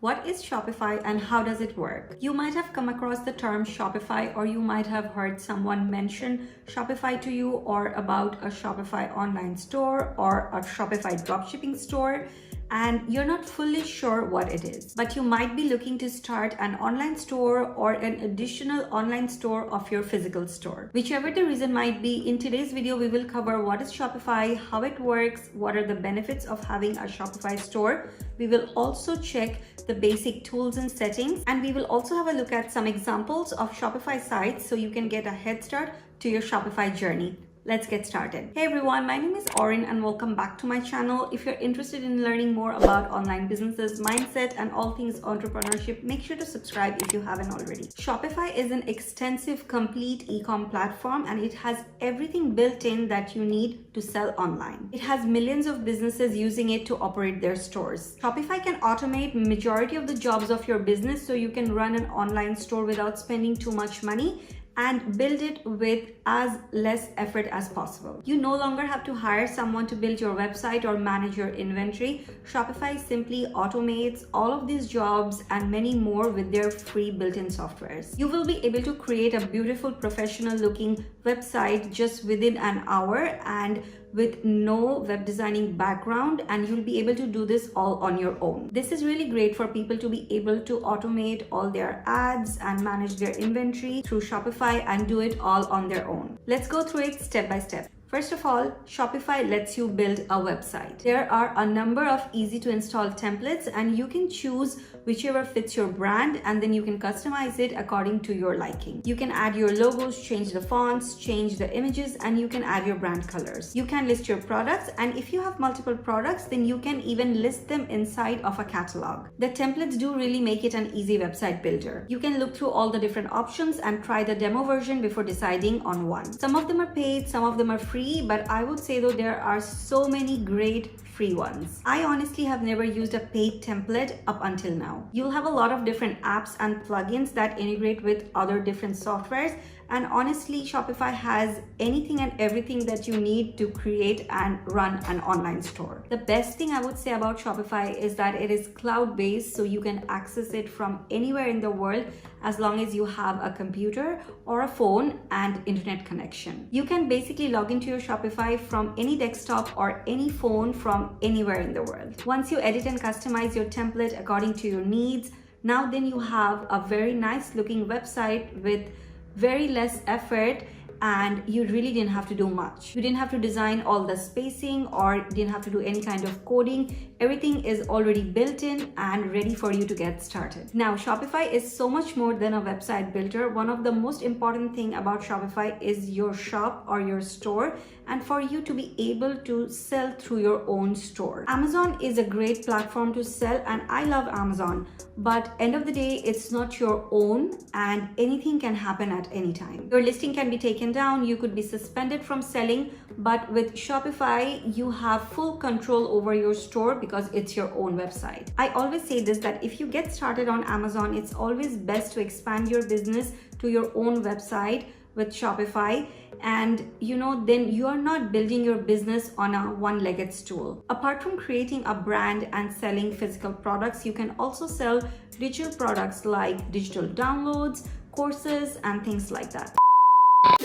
What is Shopify and how does it work? You might have come across the term Shopify, or you might have heard someone mention Shopify to you, or about a Shopify online store or a Shopify dropshipping store, and you're not fully sure what it is. But you might be looking to start an online store or an additional online store of your physical store. Whichever the reason might be, in today's video, we will cover what is Shopify, how it works, what are the benefits of having a Shopify store. We will also check the basic tools and settings, and we will also have a look at some examples of Shopify sites so you can get a head start to your Shopify journey. Let's get started. Hey everyone, my name is Orinn and welcome back to my channel. If you're interested in learning more about online businesses, mindset, and all things entrepreneurship, make sure to subscribe if you haven't already. Shopify is an extensive, complete e-com platform, and it has everything built in that you need to sell online. It has millions of businesses using it to operate their stores. Shopify can automate majority of the jobs of your business so you can run an online store without spending too much money and build it with as less effort as possible. You no longer have to hire someone to build your website or manage your inventory. Shopify simply automates all of these jobs and many more with their free built-in softwares. You will be able to create a beautiful, professional looking website just within an hour and with no web designing background, and you'll be able to do this all on your own. This is really great for people to be able to automate all their ads and manage their inventory through Shopify and do it all on their own. Let's go through it step by step. First of all, Shopify lets you build a website. There are a number of easy to install templates, and you can choose whichever fits your brand, and then you can customize it according to your liking. You can add your logos, change the fonts, change the images, and you can add your brand colors. You can list your products, and if you have multiple products, then you can even list them inside of a catalog. The templates do really make it an easy website builder. You can look through all the different options and try the demo version before deciding on one. Some of them are paid, some of them are free, but I would say though there are so many great free ones. I honestly have never used a paid template up until now. You'll have a lot of different apps and plugins that integrate with other different softwares, and honestly, Shopify has anything and everything that you need to create and run an online store. The best thing I would say about Shopify is that it is cloud-based, so you can access it from anywhere in the world as long as you have a computer or a phone and internet connection. You can basically log into your Shopify from any desktop or any phone from anywhere in the world. Once you edit and customize your template according to your needs, now then you have a very nice looking website with very less effort, and you really didn't have to do much. You didn't have to design all the spacing or didn't have to do any kind of coding. Everything is already built in and ready for you to get started. Now, Shopify is so much more than a website builder. One of the most important thing about Shopify is your shop or your store, and for you to be able to sell through your own store. Amazon is a great platform to sell, and I love Amazon, but end of the day, it's not your own and anything can happen at any time. Your listing can be taken down, you could be suspended from selling, but with Shopify, you have full control over your store because it's your own website. I always say this, that if you get started on Amazon, it's always best to expand your business to your own website with Shopify, and then you are not building your business on a one-legged stool. Apart from creating a brand and selling physical products, you can also sell digital products like digital downloads, courses, and things like that.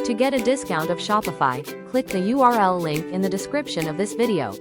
To get a discount of Shopify, click the URL link in the description of this video.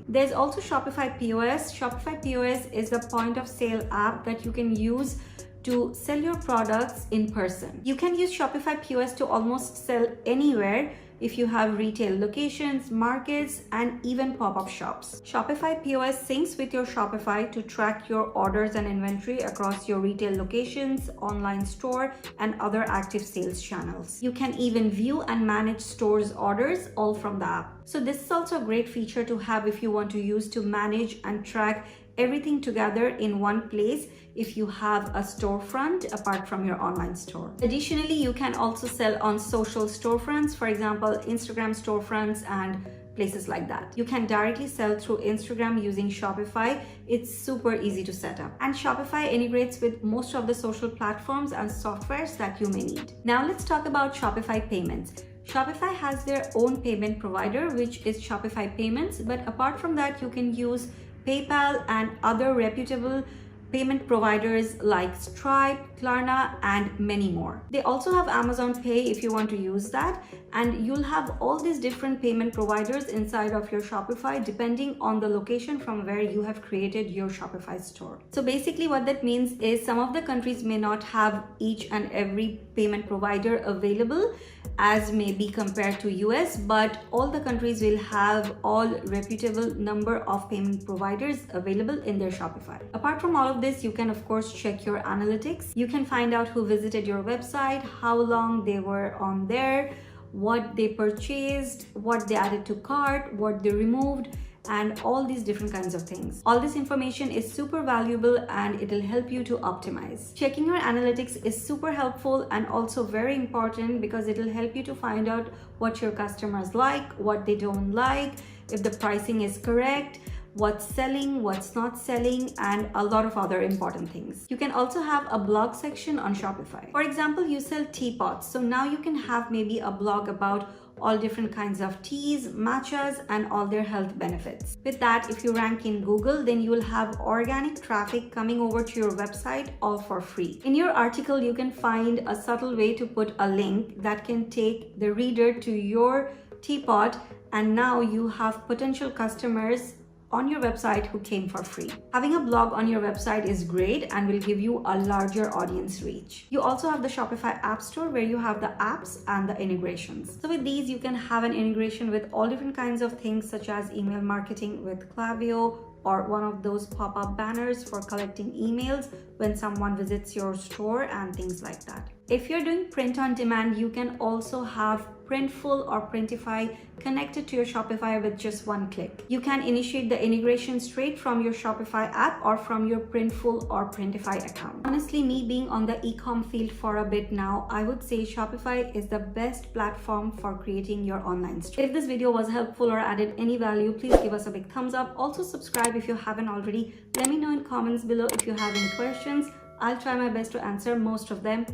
There's also Shopify POS. Shopify POS is a point of sale app that you can use to sell your products in person. You can use Shopify POS to almost sell anywhere if you have retail locations, markets, and even pop-up shops. Shopify POS syncs with your Shopify to track your orders and inventory across your retail locations, online store, and other active sales channels. You can even view and manage stores' orders all from the app. So this is also a great feature to have if you want to use to manage and track everything together in one place if you have a storefront apart from your online store. Additionally, you can also sell on social storefronts, for example, Instagram storefronts and places like that. You can directly sell through Instagram using Shopify. It's super easy to set up. And Shopify integrates with most of the social platforms and softwares that you may need. Now let's talk about Shopify payments. Shopify has their own payment provider, which is Shopify Payments, but apart from that, you can use PayPal, and other reputable payment providers like Stripe, Klarna, and many more. They also have Amazon Pay if you want to use that, and you'll have all these different payment providers inside of your Shopify depending on the location from where you have created your Shopify store. So basically what that means is some of the countries may not have each and every payment provider available as may be compared to US, but all the countries will have all reputable number of payment providers available in their Shopify. Apart from all of this, you can of course check your analytics. You can find out who visited your website, how long they were on there, what they purchased, what they added to cart, what they removed, and all these different kinds of things. All this information is super valuable and it'll help you to optimize. Checking your analytics is super helpful and also very important because it'll help you to find out what your customers like, what they don't like, if the pricing is correct, what's selling, what's not selling, and a lot of other important things. You can also have a blog section on Shopify. For example, you sell teapots, so now you can have maybe a blog about all different kinds of teas, matchas, and all their health benefits. With that, if you rank in Google, then you will have organic traffic coming over to your website all for free. In your article, you can find a subtle way to put a link that can take the reader to your teapot, and now you have potential customers on your website who came for free. Having a blog on your website is great and will give you a larger audience reach. You also have the Shopify App Store where you have the apps and the integrations. So with these, you can have an integration with all different kinds of things such as email marketing with Klaviyo, or one of those pop-up banners for collecting emails when someone visits your store and things like that. If you're doing print on demand, you can also have Printful or Printify connected to your Shopify with just one click. You can initiate the integration straight from your Shopify app or from your Printful or Printify account. Honestly, me being on the e-com field for a bit now, I would say Shopify is the best platform for creating your online store. If this video was helpful or added any value, please give us a big thumbs up. Also subscribe if you haven't already. Let me know in comments below if you have any questions. I'll try my best to answer most of them.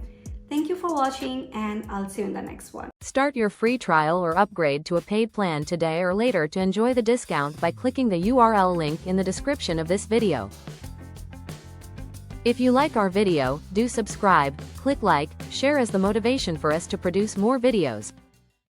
Thank you for watching, and I'll see you in the next one. Start your free trial or upgrade to a paid plan today or later to enjoy the discount by clicking the URL link in the description of this video. If you like our video, do subscribe, click like, share as the motivation for us to produce more videos.